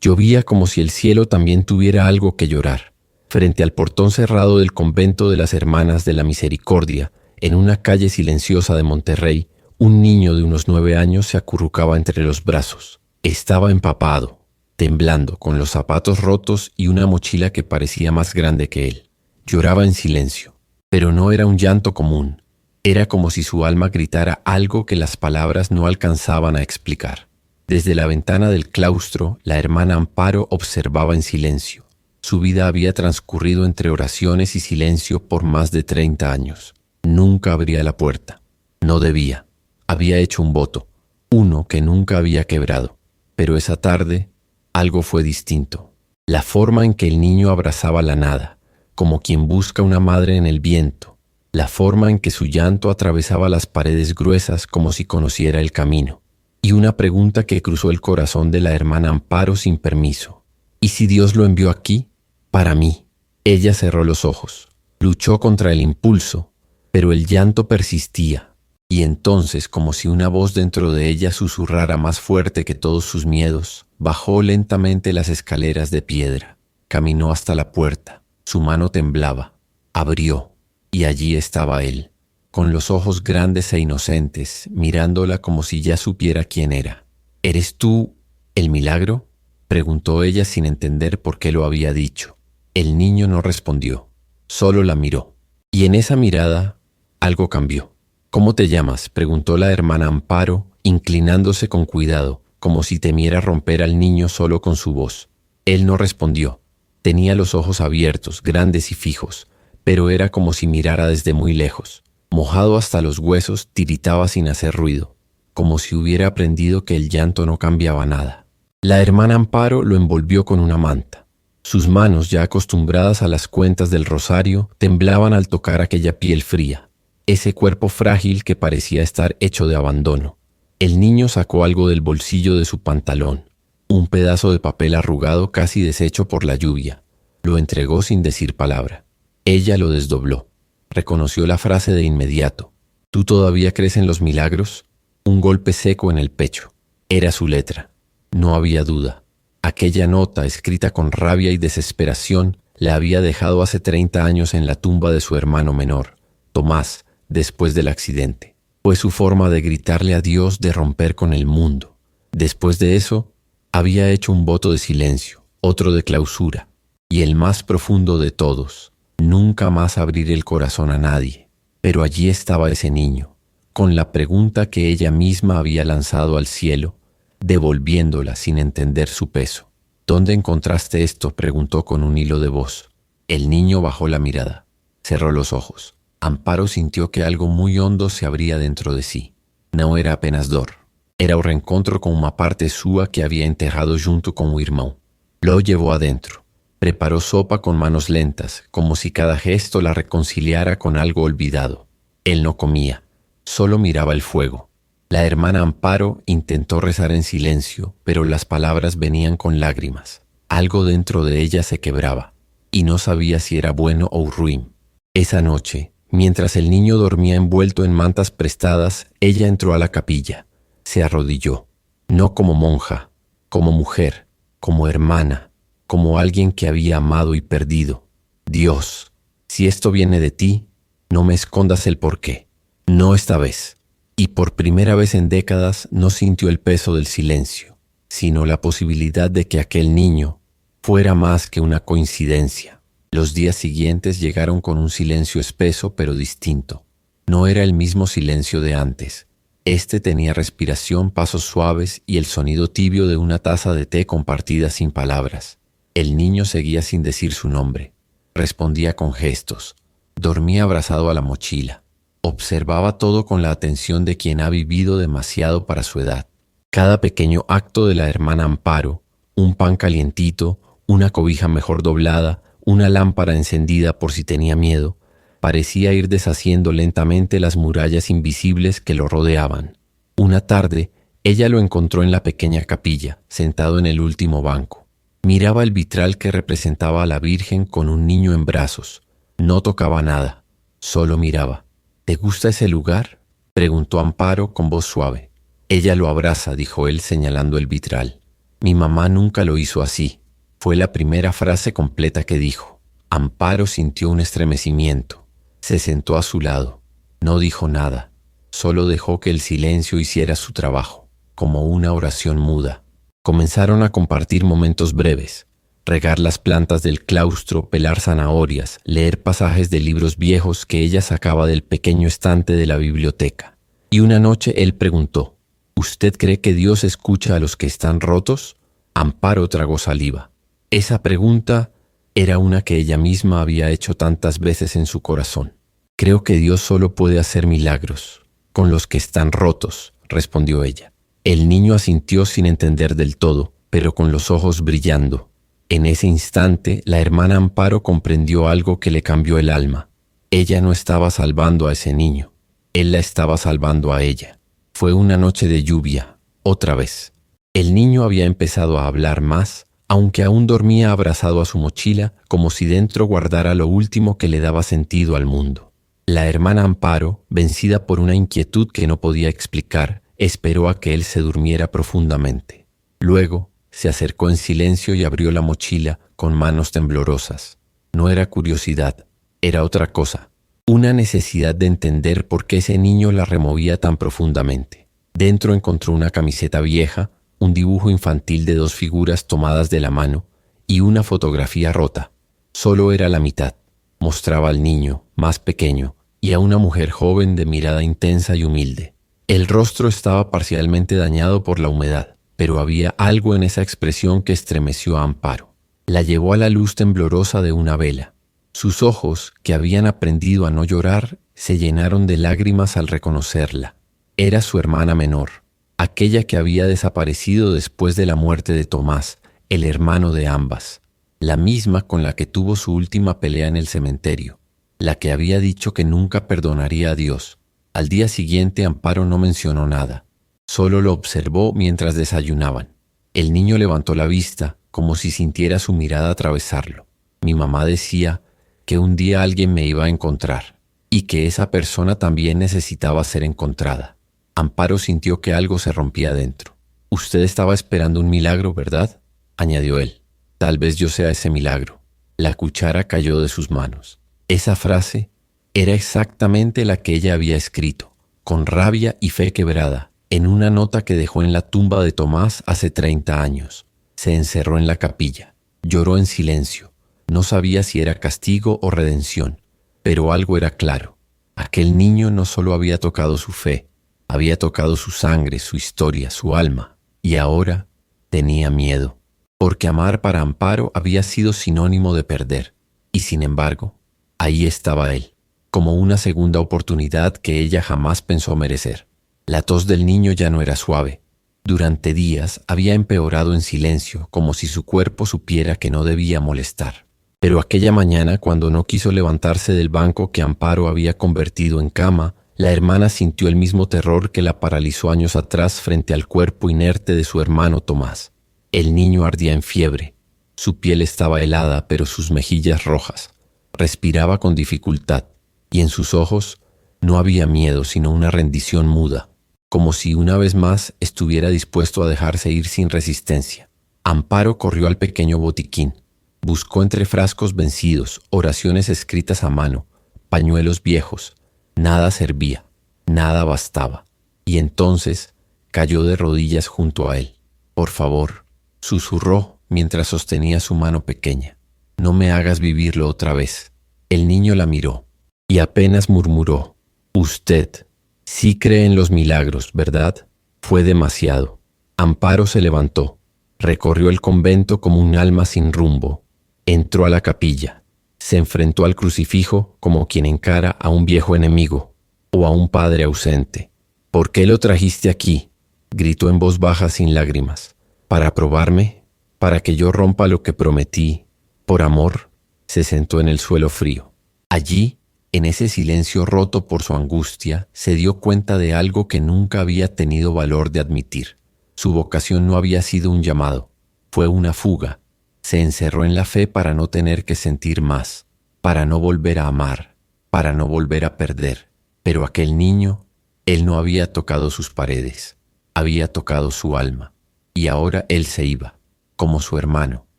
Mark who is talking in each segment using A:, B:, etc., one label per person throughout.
A: Llovía como si el cielo también tuviera algo que llorar. Frente al portón cerrado del convento de las Hermanas de la Misericordia, en una calle silenciosa de Monterrey, un niño de unos 9 años se acurrucaba entre los brazos. Estaba empapado, temblando, con los zapatos rotos y una mochila que parecía más grande que él. Lloraba en silencio, pero no era un llanto común. Era como si su alma gritara algo que las palabras no alcanzaban a explicar. Desde la ventana del claustro, la hermana Amparo observaba en silencio. Su vida había transcurrido entre oraciones y silencio por más de 30 años. Nunca abría la puerta. No debía. Había hecho un voto, uno que nunca había quebrado. Pero esa tarde, algo fue distinto. La forma en que el niño abrazaba la nada, como quien busca una madre en el viento. La forma en que su llanto atravesaba las paredes gruesas como si conociera el camino. Y una pregunta que cruzó el corazón de la hermana Amparo sin permiso. ¿Y si Dios lo envió aquí? Para mí. Ella cerró los ojos. Luchó contra el impulso, pero el llanto persistía. Y entonces, como si una voz dentro de ella susurrara más fuerte que todos sus miedos, bajó lentamente las escaleras de piedra. Caminó hasta la puerta. Su mano temblaba. Abrió. Y allí estaba él, con los ojos grandes e inocentes, mirándola como si ya supiera quién era. ¿Eres tú el milagro?, preguntó ella sin entender por qué lo había dicho. El niño no respondió, solo la miró. Y en esa mirada algo cambió. ¿Cómo te llamas?, preguntó la hermana Amparo, inclinándose con cuidado, como si temiera romper al niño solo con su voz. Él no respondió. Tenía los ojos abiertos, grandes y fijos, pero era como si mirara desde muy lejos. Mojado hasta los huesos, tiritaba sin hacer ruido, como si hubiera aprendido que el llanto no cambiaba nada. La hermana Amparo lo envolvió con una manta. Sus manos, ya acostumbradas a las cuentas del rosario, temblaban al tocar aquella piel fría, ese cuerpo frágil que parecía estar hecho de abandono. El niño sacó algo del bolsillo de su pantalón, un pedazo de papel arrugado casi deshecho por la lluvia. Lo entregó sin decir palabra. Ella lo desdobló. Reconoció la frase de inmediato. ¿Tú todavía crees en los milagros? Un golpe seco en el pecho. Era su letra. No había duda. Aquella nota, escrita con rabia y desesperación, la había dejado hace 30 años en la tumba de su hermano menor, Tomás, después del accidente. Fue su forma de gritarle a Dios, de romper con el mundo. Después de eso, había hecho un voto de silencio, otro de clausura, y el más profundo de todos: nunca más abrir el corazón a nadie. Pero allí estaba ese niño, con la pregunta que ella misma había lanzado al cielo, devolviéndola sin entender su peso. ¿Dónde encontraste esto?, preguntó con un hilo de voz. El niño bajó la mirada, cerró los ojos. Amparo sintió que algo muy hondo se abría dentro de sí. No era apenas dor. Era un reencontro con una parte súa que había enterrado junto con su irmão. Lo llevó adentro. Preparó sopa con manos lentas, como si cada gesto la reconciliara con algo olvidado. Él no comía, solo miraba el fuego. La hermana Amparo intentó rezar en silencio, pero las palabras venían con lágrimas. Algo dentro de ella se quebraba, y no sabía si era bueno o ruin. Esa noche, mientras el niño dormía envuelto en mantas prestadas, ella entró a la capilla. Se arrodilló, no como monja, como mujer, como hermana, como alguien que había amado y perdido. Dios, si esto viene de ti, no me escondas el porqué. No esta vez. Y por primera vez en décadas no sintió el peso del silencio, sino la posibilidad de que aquel niño fuera más que una coincidencia. Los días siguientes llegaron con un silencio espeso pero distinto. No era el mismo silencio de antes. Este tenía respiración, pasos suaves y el sonido tibio de una taza de té compartida sin palabras. El niño seguía sin decir su nombre. Respondía con gestos. Dormía abrazado a la mochila. Observaba todo con la atención de quien ha vivido demasiado para su edad. Cada pequeño acto de la hermana Amparo, un pan calientito, una cobija mejor doblada, una lámpara encendida por si tenía miedo, parecía ir deshaciendo lentamente las murallas invisibles que lo rodeaban. Una tarde, ella lo encontró en la pequeña capilla, sentado en el último banco. Miraba el vitral que representaba a la Virgen con un niño en brazos. No tocaba nada, solo miraba. ¿Te gusta ese lugar?, preguntó Amparo con voz suave. Ella lo abraza, dijo él señalando el vitral. Mi mamá nunca lo hizo así. Fue la primera frase completa que dijo. Amparo sintió un estremecimiento. Se sentó a su lado. No dijo nada. Solo dejó que el silencio hiciera su trabajo, como una oración muda. Comenzaron a compartir momentos breves. Regar las plantas del claustro, pelar zanahorias, leer pasajes de libros viejos que ella sacaba del pequeño estante de la biblioteca. Y una noche él preguntó, ¿usted cree que Dios escucha a los que están rotos? Amparo tragó saliva. Esa pregunta era una que ella misma había hecho tantas veces en su corazón. Creo que Dios solo puede hacer milagros con los que están rotos, respondió ella. El niño asintió sin entender del todo, pero con los ojos brillando. En ese instante, la hermana Amparo comprendió algo que le cambió el alma. Ella no estaba salvando a ese niño, él la estaba salvando a ella. Fue una noche de lluvia, otra vez. El niño había empezado a hablar más, aunque aún dormía abrazado a su mochila, como si dentro guardara lo último que le daba sentido al mundo. La hermana Amparo, vencida por una inquietud que no podía explicar, esperó a que él se durmiera profundamente. Luego, se acercó en silencio y abrió la mochila con manos temblorosas. No era curiosidad, era otra cosa. Una necesidad de entender por qué ese niño la removía tan profundamente. Dentro encontró una camiseta vieja, un dibujo infantil de 2 figuras tomadas de la mano y una fotografía rota. Solo era la mitad. Mostraba al niño, más pequeño, y a una mujer joven de mirada intensa y humilde. El rostro estaba parcialmente dañado por la humedad, pero había algo en esa expresión que estremeció a Amparo. La llevó a la luz temblorosa de una vela. Sus ojos, que habían aprendido a no llorar, se llenaron de lágrimas al reconocerla. Era su hermana menor, aquella que había desaparecido después de la muerte de Tomás, el hermano de ambas, la misma con la que tuvo su última pelea en el cementerio, la que había dicho que nunca perdonaría a Dios. Al día siguiente Amparo no mencionó nada. Solo lo observó mientras desayunaban. El niño levantó la vista, como si sintiera su mirada atravesarlo. Mi mamá decía que un día alguien me iba a encontrar, y que esa persona también necesitaba ser encontrada. Amparo sintió que algo se rompía dentro. «Usted estaba esperando un milagro, ¿verdad?», añadió él. «Tal vez yo sea ese milagro». La cuchara cayó de sus manos. Esa frase era exactamente la que ella había escrito, con rabia y fe quebrada, en una nota que dejó en la tumba de Tomás hace 30 años. Se encerró en la capilla. Lloró en silencio. No sabía si era castigo o redención, pero algo era claro. Aquel niño no solo había tocado su fe, había tocado su sangre, su historia, su alma, y ahora tenía miedo, porque amar para Amparo había sido sinónimo de perder, y sin embargo, ahí estaba él, como una segunda oportunidad que ella jamás pensó merecer. La tos del niño ya no era suave. Durante días había empeorado en silencio, como si su cuerpo supiera que no debía molestar. Pero aquella mañana, cuando no quiso levantarse del banco que Amparo había convertido en cama, la hermana sintió el mismo terror que la paralizó años atrás frente al cuerpo inerte de su hermano Tomás. El niño ardía en fiebre. Su piel estaba helada, pero sus mejillas rojas. Respiraba con dificultad, y en sus ojos no había miedo, sino una rendición muda, como si una vez más estuviera dispuesto a dejarse ir sin resistencia. Amparo corrió al pequeño botiquín. Buscó entre frascos vencidos, oraciones escritas a mano, pañuelos viejos. Nada servía, nada bastaba. Y entonces cayó de rodillas junto a él. «Por favor», susurró mientras sostenía su mano pequeña. «No me hagas vivirlo otra vez». El niño la miró y apenas murmuró: «Usted sí cree en los milagros, ¿verdad?». Fue demasiado. Amparo se levantó, recorrió el convento como un alma sin rumbo. Entró a la capilla. Se enfrentó al crucifijo como quien encara a un viejo enemigo o a un padre ausente. «¿Por qué lo trajiste aquí?», gritó en voz baja sin lágrimas. «¿Para probarme? ¿Para que yo rompa lo que prometí? ¿Por amor?». Se sentó en el suelo frío. Allí, en ese silencio roto por su angustia, se dio cuenta de algo que nunca había tenido valor de admitir. Su vocación no había sido un llamado, fue una fuga. Se encerró en la fe para no tener que sentir más, para no volver a amar, para no volver a perder. Pero aquel niño, él no había tocado sus paredes, había tocado su alma. Y ahora él se iba, como su hermano,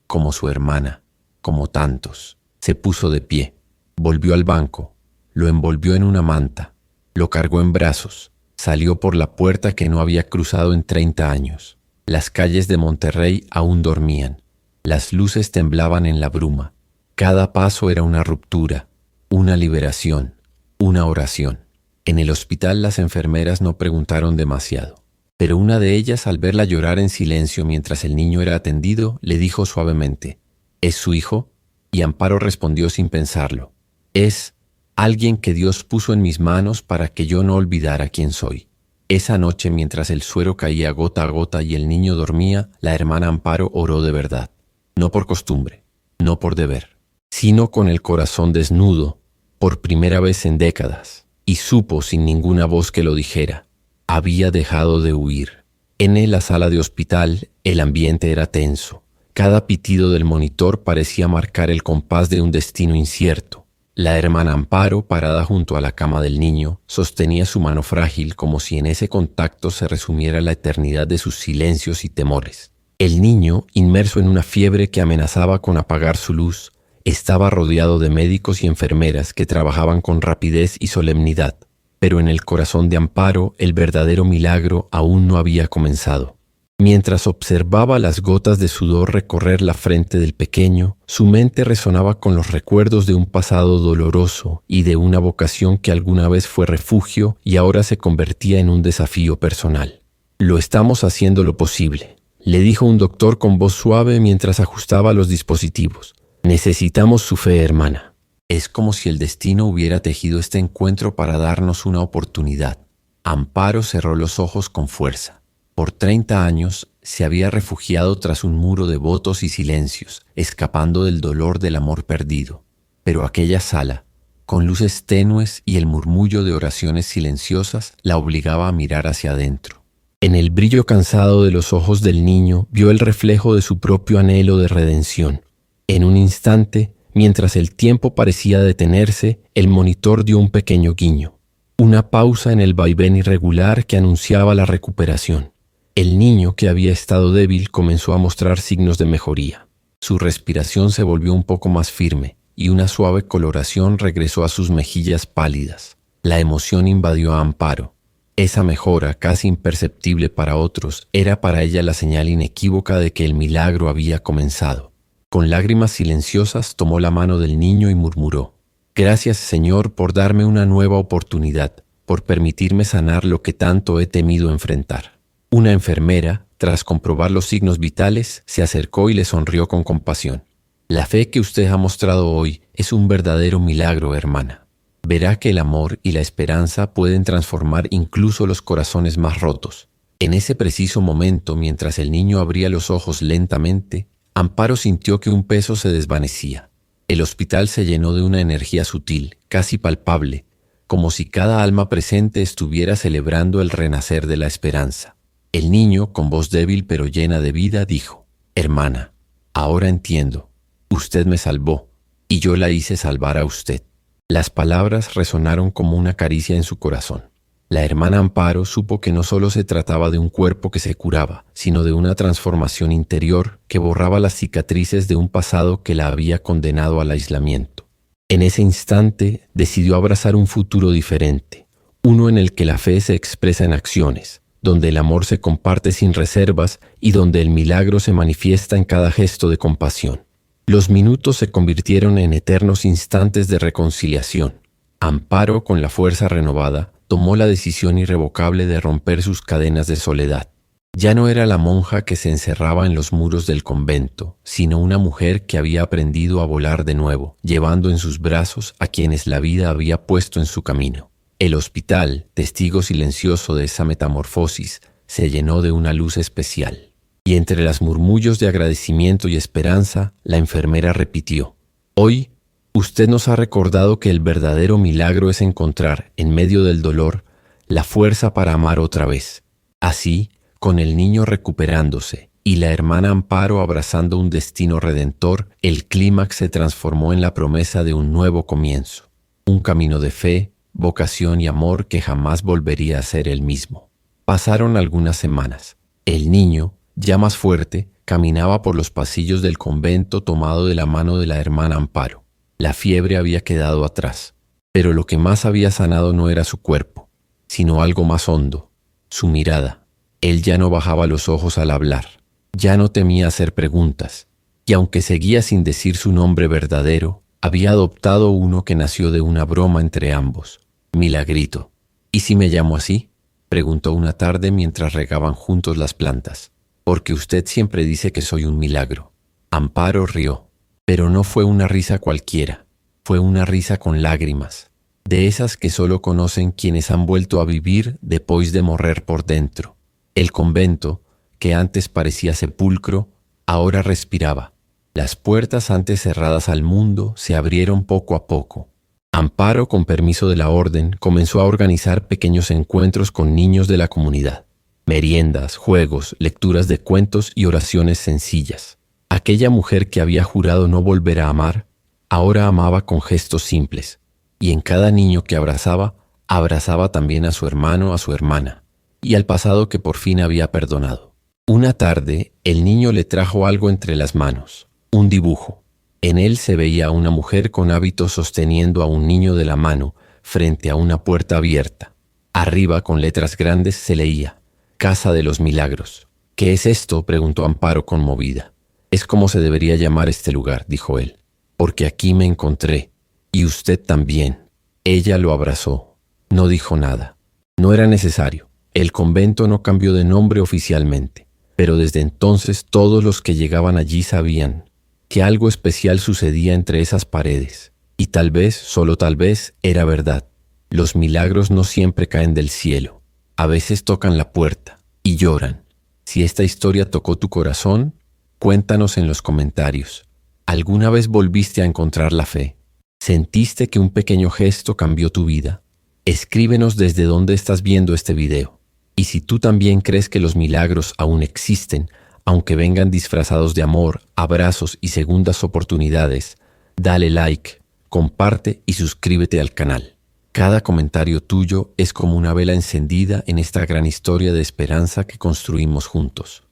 A: como su hermana, como tantos. Se puso de pie, volvió al banco, lo envolvió en una manta, lo cargó en brazos, salió por la puerta que no había cruzado en 30 años. Las calles de Monterrey aún dormían. Las luces temblaban en la bruma. Cada paso era una ruptura, una liberación, una oración. En el hospital las enfermeras no preguntaron demasiado, pero una de ellas, al verla llorar en silencio mientras el niño era atendido, le dijo suavemente: ¿Es su hijo? Y Amparo respondió sin pensarlo: es alguien que Dios puso en mis manos para que yo no olvidara quién soy. Esa noche, mientras el suero caía gota a gota y el niño dormía, la hermana Amparo oró de verdad, no por costumbre, no por deber, sino con el corazón desnudo, por primera vez en décadas, y supo sin ninguna voz que lo dijera: había dejado de huir. En la sala de hospital el ambiente era tenso. Cada pitido del monitor parecía marcar el compás de un destino incierto. La hermana Amparo, parada junto a la cama del niño, sostenía su mano frágil como si en ese contacto se resumiera la eternidad de sus silencios y temores. El niño, inmerso en una fiebre que amenazaba con apagar su luz, estaba rodeado de médicos y enfermeras que trabajaban con rapidez y solemnidad, pero en el corazón de Amparo el verdadero milagro aún no había comenzado. Mientras observaba las gotas de sudor recorrer la frente del pequeño, su mente resonaba con los recuerdos de un pasado doloroso y de una vocación que alguna vez fue refugio y ahora se convertía en un desafío personal. «Lo estamos haciendo lo posible», le dijo un doctor con voz suave mientras ajustaba los dispositivos. «Necesitamos su fe, hermana». Es como si el destino hubiera tejido este encuentro para darnos una oportunidad. Amparo cerró los ojos con fuerza. Por 30 años se había refugiado tras un muro de votos y silencios, escapando del dolor del amor perdido. Pero aquella sala, con luces tenues y el murmullo de oraciones silenciosas, la obligaba a mirar hacia adentro. En el brillo cansado de los ojos del niño vio el reflejo de su propio anhelo de redención. En un instante, mientras el tiempo parecía detenerse, el monitor dio un pequeño guiño, una pausa en el vaivén irregular que anunciaba la recuperación. El niño, que había estado débil, comenzó a mostrar signos de mejoría. Su respiración se volvió un poco más firme y una suave coloración regresó a sus mejillas pálidas. La emoción invadió a Amparo. Esa mejora, casi imperceptible para otros, era para ella la señal inequívoca de que el milagro había comenzado. Con lágrimas silenciosas tomó la mano del niño y murmuró: «Gracias, Señor, por darme una nueva oportunidad, por permitirme sanar lo que tanto he temido enfrentar». Una enfermera, tras comprobar los signos vitales, se acercó y le sonrió con compasión. «La fe que usted ha mostrado hoy es un verdadero milagro, hermana. Verá que el amor y la esperanza pueden transformar incluso los corazones más rotos». En ese preciso momento, mientras el niño abría los ojos lentamente, Amparo sintió que un peso se desvanecía. El hospital se llenó de una energía sutil, casi palpable, como si cada alma presente estuviera celebrando el renacer de la esperanza. El niño, con voz débil pero llena de vida, dijo: «Hermana, ahora entiendo. Usted me salvó, y yo la hice salvar a usted». Las palabras resonaron como una caricia en su corazón. La hermana Amparo supo que no solo se trataba de un cuerpo que se curaba, sino de una transformación interior que borraba las cicatrices de un pasado que la había condenado al aislamiento. En ese instante decidió abrazar un futuro diferente, uno en el que la fe se expresa en acciones, donde el amor se comparte sin reservas y donde el milagro se manifiesta en cada gesto de compasión. Los minutos se convirtieron en eternos instantes de reconciliación. Amparo, con la fuerza renovada, tomó la decisión irrevocable de romper sus cadenas de soledad. Ya no era la monja que se encerraba en los muros del convento, sino una mujer que había aprendido a volar de nuevo, llevando en sus brazos a quienes la vida había puesto en su camino. El hospital, testigo silencioso de esa metamorfosis, se llenó de una luz especial. Y entre los murmullos de agradecimiento y esperanza, la enfermera repitió: «Hoy, usted nos ha recordado que el verdadero milagro es encontrar, en medio del dolor, la fuerza para amar otra vez». Así, con el niño recuperándose y la hermana Amparo abrazando un destino redentor, el clímax se transformó en la promesa de un nuevo comienzo. Un camino de fe, vocación y amor que jamás volvería a ser el mismo. Pasaron algunas semanas. El niño, Ya más fuerte, caminaba por los pasillos del convento tomado de la mano de la hermana Amparo. La fiebre había quedado atrás, pero lo que más había sanado no era su cuerpo, sino algo más hondo, su mirada. Él ya no bajaba los ojos al hablar, ya no temía hacer preguntas, y aunque seguía sin decir su nombre verdadero, había adoptado uno que nació de una broma entre ambos, Milagrito. ¿Y si me llamo así?, preguntó una tarde mientras regaban juntos las plantas. Porque usted siempre dice que soy un milagro. Amparo rió, pero no fue una risa cualquiera, fue una risa con lágrimas, de esas que solo conocen quienes han vuelto a vivir después de morrer por dentro. El convento, que antes parecía sepulcro, ahora respiraba. Las puertas antes cerradas al mundo se abrieron poco a poco. Amparo, con permiso de la orden, comenzó a organizar pequeños encuentros con niños de la comunidad. Meriendas, juegos, lecturas de cuentos y oraciones sencillas. Aquella mujer que había jurado no volver a amar, ahora amaba con gestos simples, y en cada niño que abrazaba, abrazaba también a su hermano, a su hermana, y al pasado que por fin había perdonado. Una tarde, el niño le trajo algo entre las manos, un dibujo. En él se veía a una mujer con hábitos sosteniendo a un niño de la mano frente a una puerta abierta. Arriba, con letras grandes, se leía: Casa de los Milagros. ¿Qué es esto?, preguntó Amparo conmovida. Es como se debería llamar este lugar, dijo él, porque aquí me encontré, y usted también. Ella lo abrazó. No dijo nada. No era necesario. El convento no cambió de nombre oficialmente, pero desde entonces todos los que llegaban allí sabían que algo especial sucedía entre esas paredes, y tal vez, solo tal vez, era verdad. Los milagros no siempre caen del cielo. A veces tocan la puerta y lloran. Si esta historia tocó tu corazón, cuéntanos en los comentarios. ¿Alguna vez volviste a encontrar la fe? ¿Sentiste que un pequeño gesto cambió tu vida? Escríbenos desde dónde estás viendo este video. Y si tú también crees que los milagros aún existen, aunque vengan disfrazados de amor, abrazos y segundas oportunidades, dale like, comparte y suscríbete al canal. Cada comentario tuyo es como una vela encendida en esta gran historia de esperanza que construimos juntos.